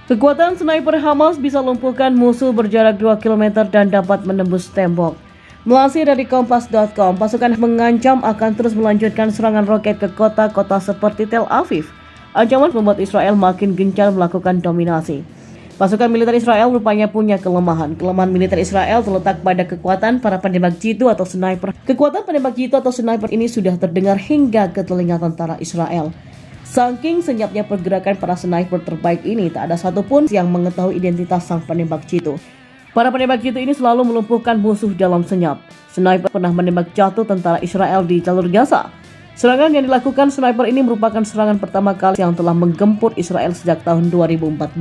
Kekuatan sniper Hamas bisa lumpuhkan musuh berjarak 2 km dan dapat menembus tembok. Melansir dari Kompas.com, pasukan mengancam akan terus melanjutkan serangan roket ke kota-kota seperti Tel Aviv. Ancaman membuat Israel makin gencar melakukan dominasi. Pasukan militer Israel rupanya punya kelemahan. Kelemahan militer Israel terletak pada kekuatan para penembak jitu atau sniper. Kekuatan penembak jitu atau sniper ini sudah terdengar hingga ke telinga tentara Israel. Saking senyapnya pergerakan para sniper terbaik ini, tak ada satupun yang mengetahui identitas sang penembak jitu. Para penembak jitu ini selalu melumpuhkan musuh dalam senyap. Sniper pernah menembak jatuh tentara Israel di jalur Gaza. Serangan yang dilakukan sniper ini merupakan serangan pertama kali yang telah menggempur Israel sejak tahun 2014.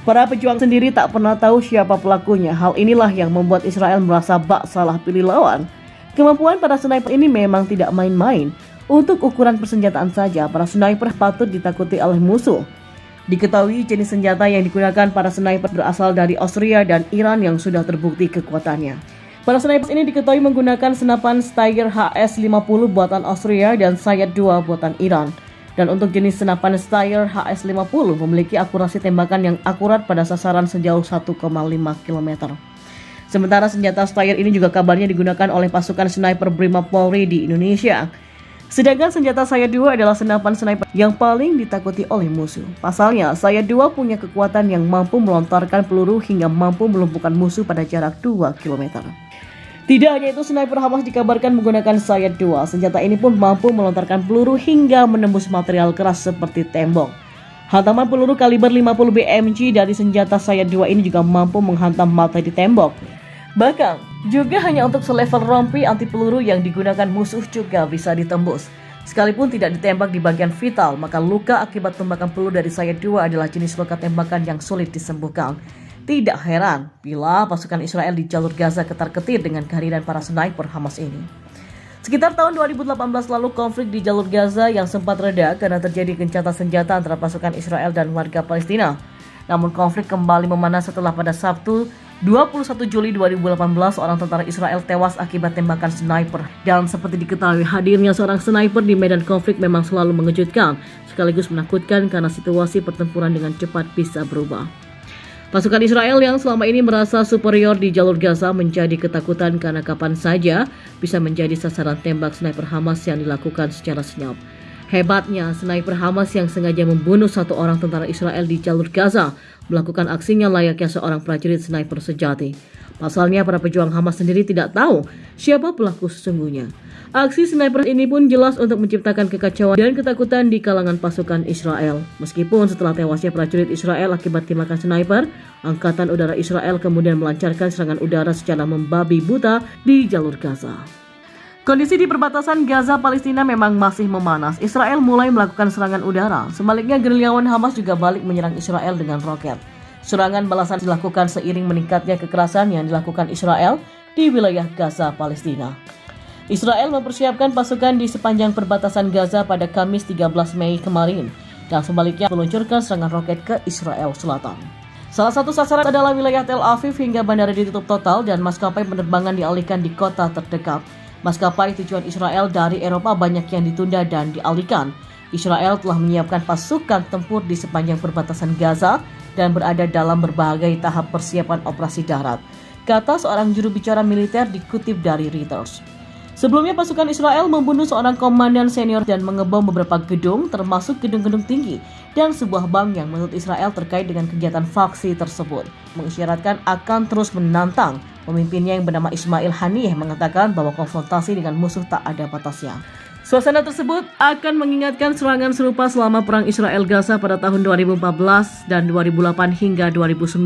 Para pejuang sendiri tak pernah tahu siapa pelakunya. Hal inilah yang membuat Israel merasa bak salah pilih lawan. Kemampuan para sniper ini memang tidak main-main. Untuk ukuran persenjataan saja, para sniper patut ditakuti oleh musuh. Diketahui jenis senjata yang digunakan para sniper berasal dari Austria dan Iran yang sudah terbukti kekuatannya. Para sniper ini diketahui menggunakan senapan Steyr HS-50 buatan Austria dan Sayad 2 buatan Iran. Dan untuk jenis senapan Steyr HS-50 memiliki akurasi tembakan yang akurat pada sasaran sejauh 1,5 km. Sementara senjata Steyr ini juga kabarnya digunakan oleh pasukan sniper Brimob Polri di Indonesia. Sedangkan senjata Sayad 2 adalah senapan sniper yang paling ditakuti oleh musuh. Pasalnya, Sayad 2 punya kekuatan yang mampu melontarkan peluru hingga mampu melumpuhkan musuh pada jarak 2 km. Tidak hanya itu, sniper Hamas dikabarkan menggunakan Sayad 2. Senjata ini pun mampu melontarkan peluru hingga menembus material keras seperti tembok. Hantaman peluru kaliber 50 BMG dari senjata Sayad 2 ini juga mampu menghantam mata di tembok. Bahkan, juga hanya untuk selevel rompi anti peluru yang digunakan musuh juga bisa ditembus. Sekalipun tidak ditembak di bagian vital, maka luka akibat tembakan peluru dari Sayad 2 adalah jenis luka tembakan yang sulit disembuhkan. Tidak heran bila pasukan Israel di jalur Gaza ketar-ketir dengan kehadiran para sniper Hamas ini. Sekitar tahun 2018 lalu, konflik di jalur Gaza yang sempat reda karena terjadi gencatan senjata antara pasukan Israel dan warga Palestina. Namun konflik kembali memanas setelah pada Sabtu 21 Juli 2018 seorang tentara Israel tewas akibat tembakan sniper. Dan seperti diketahui, hadirnya seorang sniper di medan konflik memang selalu mengejutkan sekaligus menakutkan karena situasi pertempuran dengan cepat bisa berubah. Pasukan Israel yang selama ini merasa superior di jalur Gaza menjadi ketakutan karena kapan saja bisa menjadi sasaran tembak sniper Hamas yang dilakukan secara senyap. Hebatnya, sniper Hamas yang sengaja membunuh satu orang tentara Israel di jalur Gaza melakukan aksinya layaknya seorang prajurit sniper sejati. Pasalnya, para pejuang Hamas sendiri tidak tahu siapa pelaku sesungguhnya. Aksi sniper ini pun jelas untuk menciptakan kekacauan dan ketakutan di kalangan pasukan Israel. Meskipun setelah tewasnya prajurit Israel akibat tembakan sniper, Angkatan Udara Israel kemudian melancarkan serangan udara secara membabi buta di jalur Gaza. Kondisi di perbatasan Gaza Palestina memang masih memanas. Israel mulai melakukan serangan udara. Sebaliknya, gerilyawan Hamas juga balik menyerang Israel dengan roket. Serangan balasan dilakukan seiring meningkatnya kekerasan yang dilakukan Israel di wilayah Gaza Palestina. Israel mempersiapkan pasukan di sepanjang perbatasan Gaza pada Kamis 13 Mei kemarin dan sebaliknya meluncurkan serangan roket ke Israel Selatan. Salah satu sasaran adalah wilayah Tel Aviv hingga bandara ditutup total dan maskapai penerbangan dialihkan di kota terdekat. Maskapai tujuan Israel dari Eropa banyak yang ditunda dan dialihkan. Israel telah menyiapkan pasukan tempur di sepanjang perbatasan Gaza dan berada dalam berbagai tahap persiapan operasi darat, kata seorang juru bicara militer dikutip dari Reuters. Sebelumnya, pasukan Israel membunuh seorang komandan senior dan mengebom beberapa gedung, termasuk gedung-gedung tinggi dan sebuah bank yang menurut Israel terkait dengan kegiatan faksi tersebut, mengisyaratkan akan terus menantang. Pemimpinnya yang bernama Ismail Haniyeh mengatakan bahwa konfrontasi dengan musuh tak ada batasnya. Suasana tersebut akan mengingatkan serangan serupa selama perang Israel-Gaza pada tahun 2014 dan 2008 hingga 2009.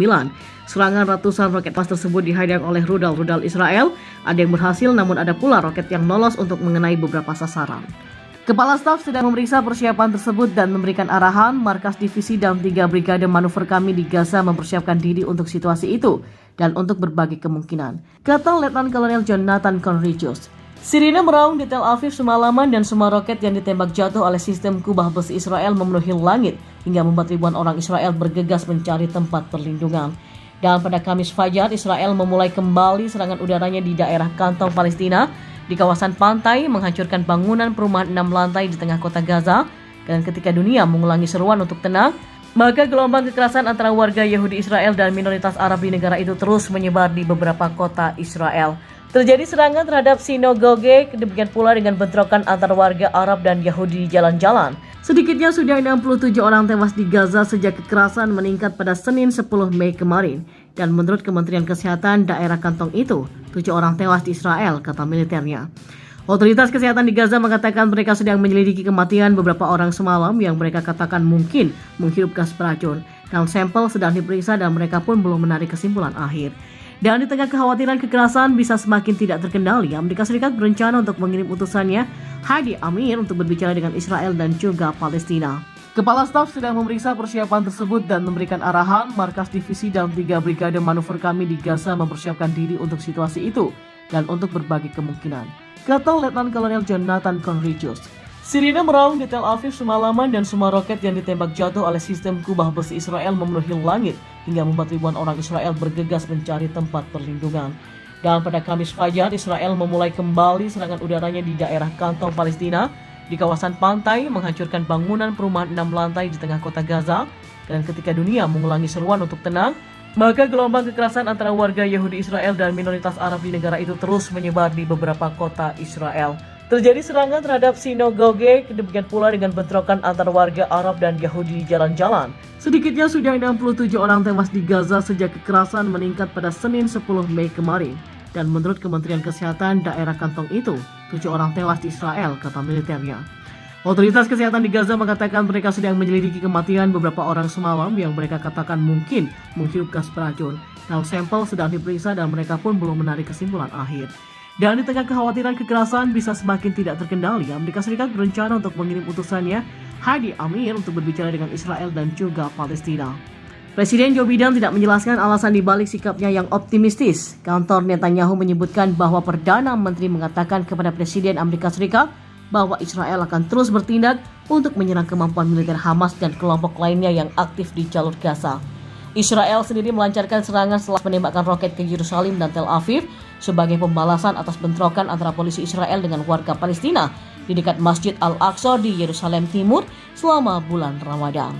Serangan ratusan roket pas tersebut dihadang oleh rudal-rudal Israel. Ada yang berhasil, namun ada pula roket yang lolos untuk mengenai beberapa sasaran. Kepala Staf sedang memeriksa persiapan tersebut dan memberikan arahan. Markas divisi dan 3 brigade manuver kami di Gaza mempersiapkan diri untuk situasi itu dan untuk berbagai kemungkinan, kata Letnan Kolonel Jonathan Conradius. Sirine meraung di Tel Aviv semalaman dan semua roket yang ditembak jatuh oleh sistem kubah besi Israel memenuhi langit hingga membuat ribuan orang Israel bergegas mencari tempat perlindungan. Dan pada Kamis Fajar, Israel memulai kembali serangan udaranya di daerah kantong Palestina di kawasan pantai, menghancurkan bangunan perumahan 6 lantai di tengah kota Gaza. Dan ketika dunia mengulangi seruan untuk tenang, Maka gelombang kekerasan antara warga Yahudi Israel dan minoritas Arab di negara itu terus menyebar di beberapa kota Israel. Terjadi serangan terhadap sinagoge, demikian pula dengan bentrokan antara warga Arab dan Yahudi di jalan-jalan. Sedikitnya sudah 67 orang tewas di Gaza sejak kekerasan meningkat pada Senin 10 Mei kemarin. Dan menurut Kementerian Kesehatan daerah kantong itu, 7 orang tewas di Israel, kata militernya. Otoritas kesehatan di Gaza mengatakan mereka sedang menyelidiki kematian beberapa orang semalam yang mereka katakan mungkin menghirup gas beracun. Dan sampel sedang diperiksa dan mereka pun belum menarik kesimpulan akhir. Dan di tengah kekhawatiran kekerasan bisa semakin tidak terkendali, Amerika Serikat berencana untuk mengirim utusannya Hadi Amir untuk berbicara dengan Israel dan juga Palestina. Kepala Staf sedang memeriksa persiapan tersebut dan memberikan arahan markas divisi dan 3 brigade manuver kami di Gaza mempersiapkan diri untuk situasi itu dan untuk berbagai kemungkinan, kata Letnan Kolonel Jonathan Conricus. Sirine meraung di Tel Aviv semalaman dan semua roket yang ditembak jatuh oleh sistem kubah besi Israel memenuhi langit hingga membuat ribuan orang Israel bergegas mencari tempat perlindungan. Dan pada Kamis fajar, Israel memulai kembali serangan udaranya di daerah kantong Palestina di kawasan pantai, menghancurkan bangunan perumahan 6 lantai di tengah kota Gaza. Dan ketika dunia mengulangi seruan untuk tenang, maka gelombang kekerasan antara warga Yahudi Israel dan minoritas Arab di negara itu terus menyebar di beberapa kota Israel. Terjadi serangan terhadap sinagoge, demikian pula dengan bentrokan antara warga Arab dan Yahudi di jalan-jalan. Sedikitnya sudah 67 orang tewas di Gaza sejak kekerasan meningkat pada Senin 10 Mei kemarin. Dan menurut Kementerian Kesehatan daerah kantong itu, 7 orang tewas di Israel, kata militernya. Otoritas kesehatan di Gaza mengatakan mereka sedang menyelidiki kematian beberapa orang semalam yang mereka katakan mungkin menghirup gas beracun. Dan sampel sedang diperiksa dan mereka pun belum menarik kesimpulan akhir. Dan di tengah kekhawatiran kekerasan bisa semakin tidak terkendali, Amerika Serikat berencana untuk mengirim utusannya Hadi Amir untuk berbicara dengan Israel dan juga Palestina. Presiden Joe Biden tidak menjelaskan alasan dibalik sikapnya yang optimistis. Kantor Netanyahu menyebutkan bahwa Perdana Menteri mengatakan kepada Presiden Amerika Serikat bahwa Israel akan terus bertindak untuk menyerang kemampuan militer Hamas dan kelompok lainnya yang aktif di jalur Gaza. Israel sendiri melancarkan serangan setelah menembakkan roket ke Yerusalem dan Tel Aviv sebagai pembalasan atas bentrokan antara polisi Israel dengan warga Palestina di dekat Masjid Al-Aqsa di Yerusalem Timur selama bulan Ramadan.